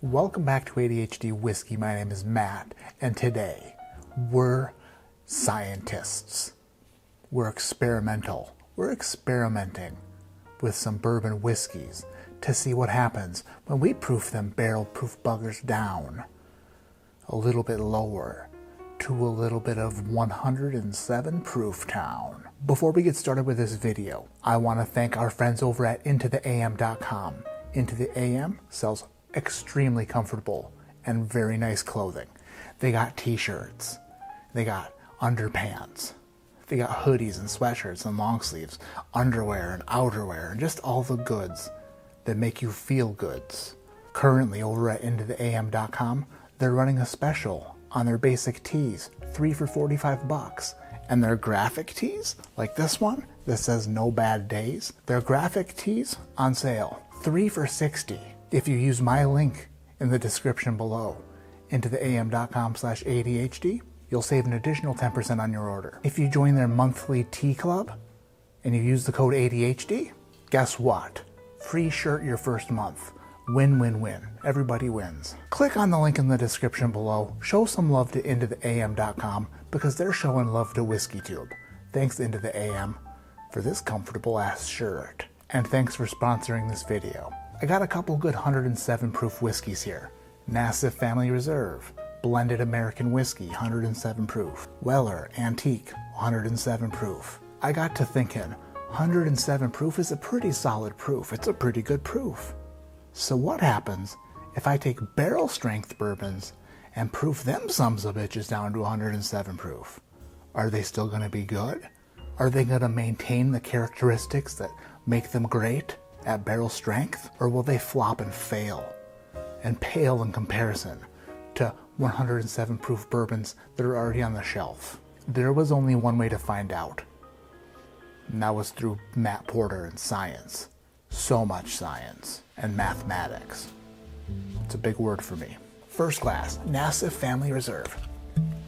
Welcome back to ADHD Whiskey. My name is Matt, and today we're scientists. We're experimental. We're experimenting with some bourbon whiskeys to see what happens when we proof them barrel-proof buggers down a little bit lower to a little bit of 107 proof town. Before we get started with this video, I want to thank our friends over at intotheam.com. Into the AM sells extremely comfortable and very nice clothing. They got t-shirts, they got underpants, they got hoodies and sweatshirts and long sleeves, underwear and outerwear, and just all the goods that make you feel goods. Currently over at intotheam.com, they're running a special on their basic tees, 3 for $45, and their graphic tees, like this one that says no bad days, their graphic tees on sale, 3 for $60. If you use my link in the description below, intotheam.com/ADHD, you'll save an additional 10% on your order. If you join their monthly tea club and you use the code ADHD, guess what? Free shirt your first month. Win, win, win. Everybody wins. Click on the link in the description below. Show some love to intotheam.com because they're showing love to Whiskey Tube. Thanks Into the AM for this comfortable ass shirt. And thanks for sponsoring this video. I got a couple good 107 proof whiskeys here. Massive Family Reserve, Blended American Whiskey, 107 proof. Weller Antique, 107 proof. I got to thinking, 107 proof is a pretty solid proof. It's a pretty good proof. So what happens if I take barrel strength bourbons and proof them sums of bitches down to 107 proof? Are they still going to be good? Are they going to maintain the characteristics that make them great at barrel strength? Or will they flop and fail and pale in comparison to 107 proof bourbons that are already on the shelf? There was only one way to find out, and that was through Matt Porter and science. So much science and mathematics. It's a big word for me. First class, Massive Family Reserve.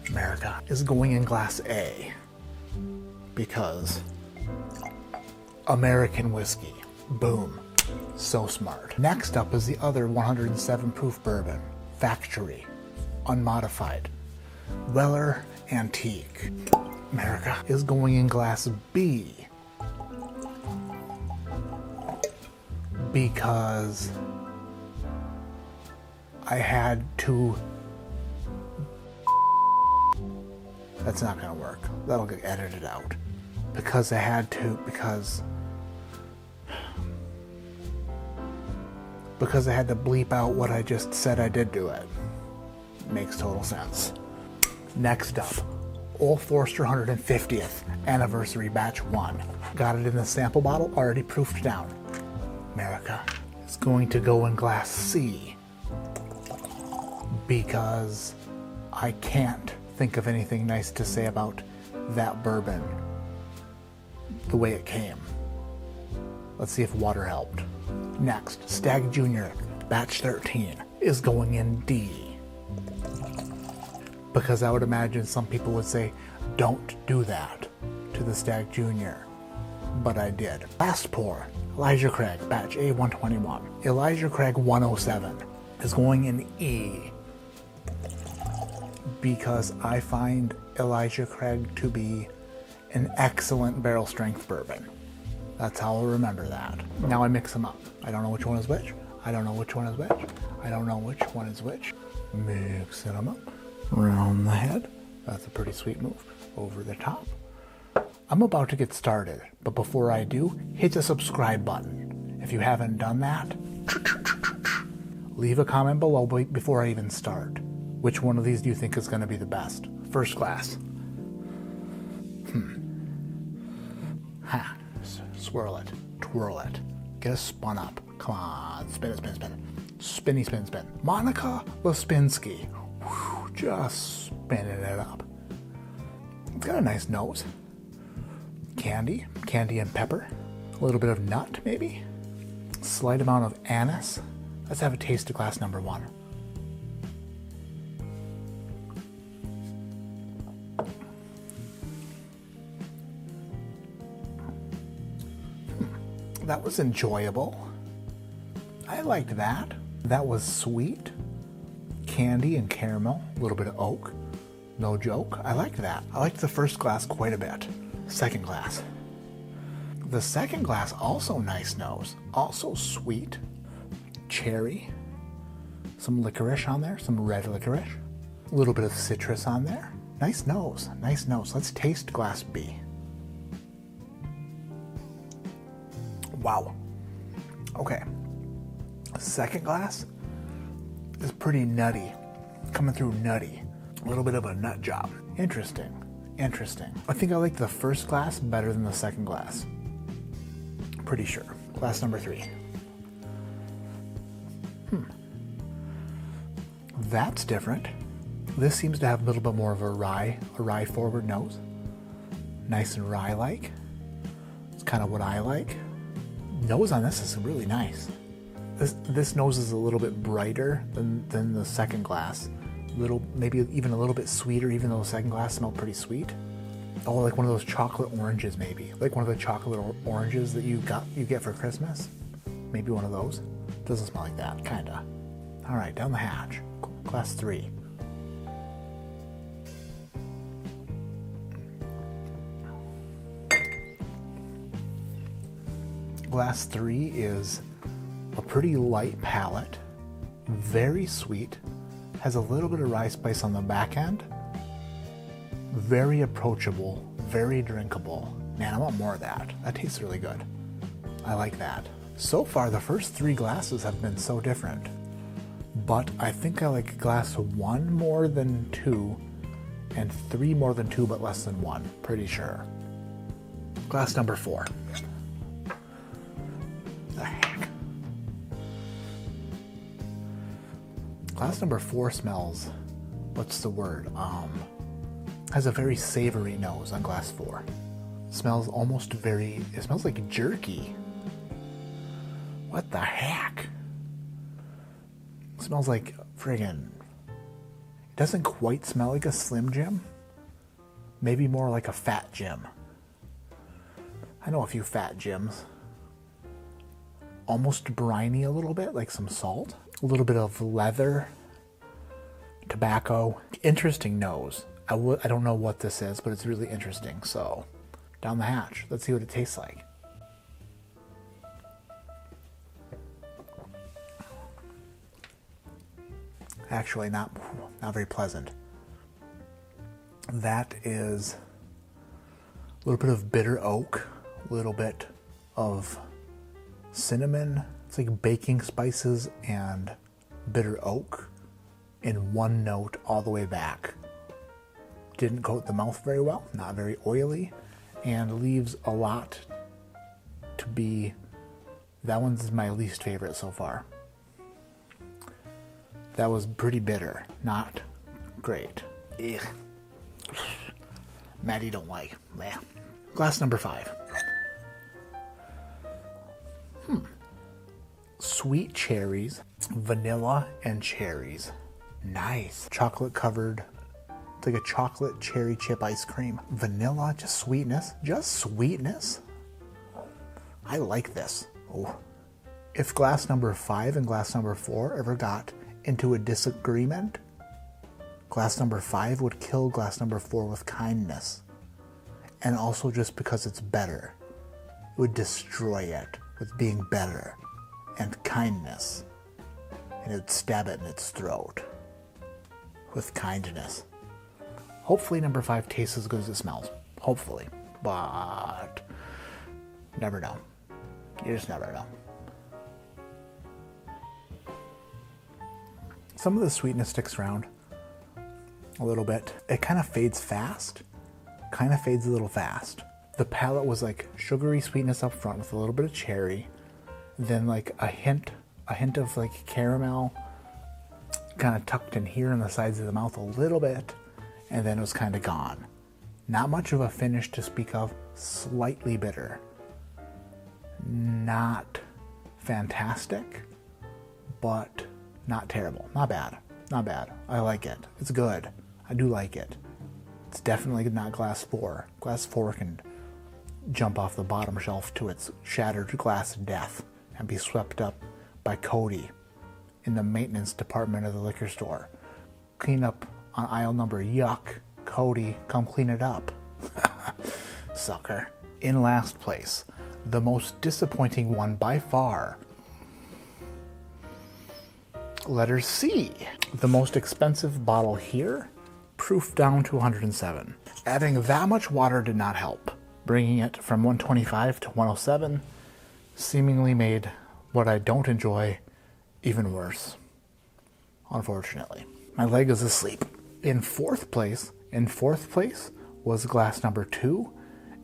America is going in glass A because American whiskey. Boom. So smart. Next up is the other 107 proof bourbon. Factory. Unmodified. Weller Antique. America is going in glass B because I had to... That's not gonna work. That'll get edited out. Because I had to, because I had to bleep out what I just said I did to it. Makes total sense. Next up, Old Forester 150th Anniversary Batch 1. Got it in the sample bottle, already proofed down. America is going to go in glass C because I can't think of anything nice to say about that bourbon the way it came. Let's see if water helped. Next, Stag Jr. Batch 13 is going in D because I would imagine some people would say, don't do that to the Stag Jr. But I did. Last pour, Elijah Craig Batch A121. Elijah Craig 107 is going in E because I find Elijah Craig to be an excellent barrel strength bourbon. That's how I'll remember that. Now I mix them up. I don't know which one is which. I don't know which one is which. I don't know which one is which. Mixing them up around the head. That's a pretty sweet move. Over the top. I'm about to get started, but before I do, hit the subscribe button. If you haven't done that, leave a comment below before I even start. Which one of these do you think is going to be the best? First class. Ha. Swirl it. Twirl it. Get it spun up. Come on. Spin it, spin it, spin it. Spinny, spin, spin. Monica Lespinsky. Whew, just spinning it up. It's got a nice nose. Candy and pepper. A little bit of nut, maybe. Slight amount of anise. Let's have a taste of glass number 1. That was enjoyable. I liked that. That was sweet, candy and caramel, a little bit of oak. No joke. I liked that. I liked the first glass quite a bit. Second glass. The second glass, also nice nose. Also sweet. Cherry. Some licorice on there, some red licorice. A little bit of citrus on there. Nice nose, nice nose. Let's taste glass B. Wow. Okay. Second glass is pretty nutty. Coming through nutty. A little bit of a nut job. Interesting. Interesting. I think I like the first glass better than the second glass. Pretty sure. Glass number 3. That's different. This seems to have a little bit more of a rye forward nose. Nice and rye-like. It's kind of what I like. Nose on this is really nice. This nose is a little bit brighter than the second glass. Maybe even a little bit sweeter, even though the second glass smelled pretty sweet. Oh, like one of those chocolate oranges, maybe. Like one of the chocolate oranges that you get for Christmas. Maybe one of those. Doesn't smell like that, kinda. All right, down the hatch. Glass 3. Glass 3 is a pretty light palate, very sweet, has a little bit of rye spice on the back end, very approachable, very drinkable. Man, I want more of that. That tastes really good. I like that. So far, the first 3 glasses have been so different, but I think I like glass 1 more than 2, and 3 more than 2, but less than 1, pretty sure. Glass number 4. The heck? Glass number 4 smells, what's the word? Has a very savory nose on glass 4. It smells like jerky. What the heck? It smells like friggin', it doesn't quite smell like a Slim Jim. Maybe more like a Fat Jim. I know a few Fat Jims. Almost briny a little bit, like some salt. A little bit of leather, tobacco. Interesting nose. I don't know what this is, but it's really interesting. So, down the hatch. Let's see what it tastes like. Actually, not very pleasant. That is a little bit of bitter oak, a little bit of cinnamon. It's like baking spices and bitter oak in one note all the way back. Didn't coat the mouth very well, not very oily, and leaves a lot to be. That one's my least favorite so far. That was pretty bitter, not great. Ugh. Maddie don't like. Bleh. Glass number 5. Sweet cherries, vanilla and cherries. Nice. Chocolate covered. It's like a chocolate cherry chip ice cream. Vanilla, just sweetness. Just sweetness. I like this. Oh. If glass number 5 and glass number 4 ever got into a disagreement, glass number 5 would kill glass number 4 with kindness. And also just because it's better. It would destroy it with being better and kindness. And it would stab it in its throat with kindness. Hopefully number 5 tastes as good as it smells. Hopefully. But never know. You just never know. Some of the sweetness sticks around a little bit. It kind of fades fast. Kind of fades a little fast. The palate was like sugary sweetness up front with a little bit of cherry. Then like a hint of like caramel kind of tucked in here on the sides of the mouth a little bit. And then it was kind of gone. Not much of a finish to speak of. Slightly bitter. Not fantastic, but not terrible. Not bad. Not bad. I like it. It's good. I do like it. It's definitely not glass 4. Glass 4 can jump off the bottom shelf to its shattered glass death and be swept up by Cody in the maintenance department of the liquor store. Clean up on aisle number, yuck. Cody, come clean it up. Sucker. In last place, the most disappointing one by far. Letter C. The most expensive bottle here, proof down to 107. Adding that much water did not help. Bringing it from 125 to 107 seemingly made what I don't enjoy even worse. Unfortunately. My leg is asleep. In fourth place was glass number 2,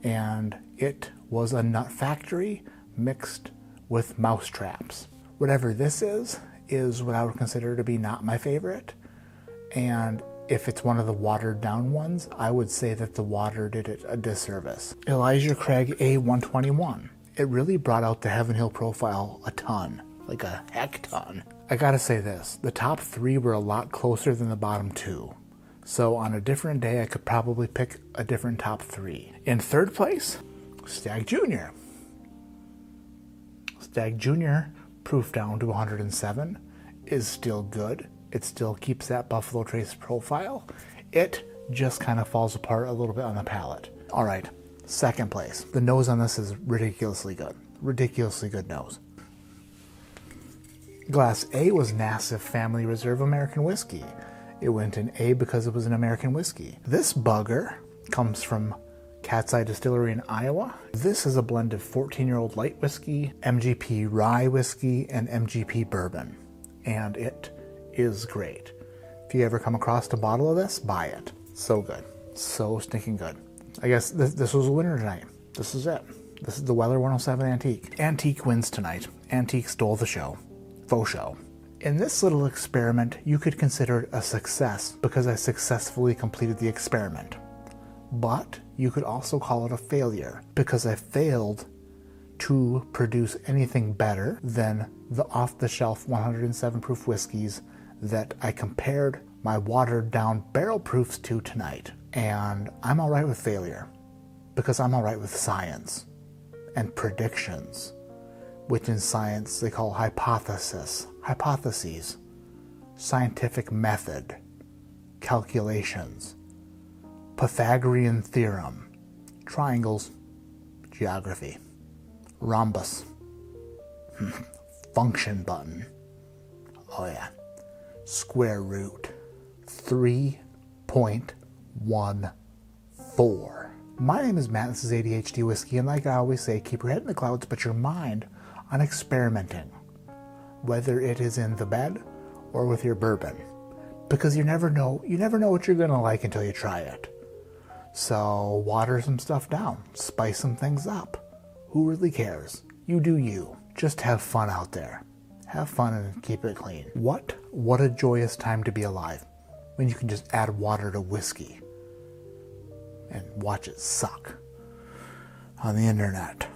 and it was a nut factory mixed with mouse traps. Whatever this is what I would consider to be not my favorite, and if it's one of the watered down ones, I would say that the water did it a disservice. Elijah Craig A121. It really brought out the Heaven Hill profile a ton, like a heck ton. I gotta say this, the top 3 were a lot closer than the bottom 2. So on a different day, I could probably pick a different top 3. In third place, Stag Jr. Stag Jr., proof down to 107, is still good. It still keeps that Buffalo Trace profile. It just kind of falls apart a little bit on the palate. All right, second place. The nose on this is ridiculously good. Ridiculously good nose. Glass A was Nassif Family Reserve American Whiskey. It went in A because it was an American whiskey. This bugger comes from Cat's Eye Distillery in Iowa. This is a blend of 14-year-old light whiskey, MGP rye whiskey, and MGP bourbon. And it is great. If you ever come across a bottle of this, buy it. So good. So stinking good. I guess this was a winner tonight. This is it. This is the Weller 107 Antique. Antique wins tonight. Antique stole the show. Faux show. In this little experiment, you could consider it a success because I successfully completed the experiment. But you could also call it a failure because I failed to produce anything better than the off-the-shelf 107 proof whiskeys that I compared my watered down barrel proofs to tonight. And I'm all right with failure because I'm all right with science and predictions, which in science they call hypotheses, scientific method, calculations, Pythagorean theorem, triangles, geography, rhombus, function button, oh yeah, square root, 3.14. My name is Matt, this is ADHD Whiskey, and like I always say, keep your head in the clouds, but your mind on experimenting, whether it is in the bed or with your bourbon, because you never know what you're gonna like until you try it. So water some stuff down, spice some things up. Who really cares? You do you. Just have fun out there. Have fun and keep it clean. What a joyous time to be alive when you can just add water to whiskey and watch it suck on the internet.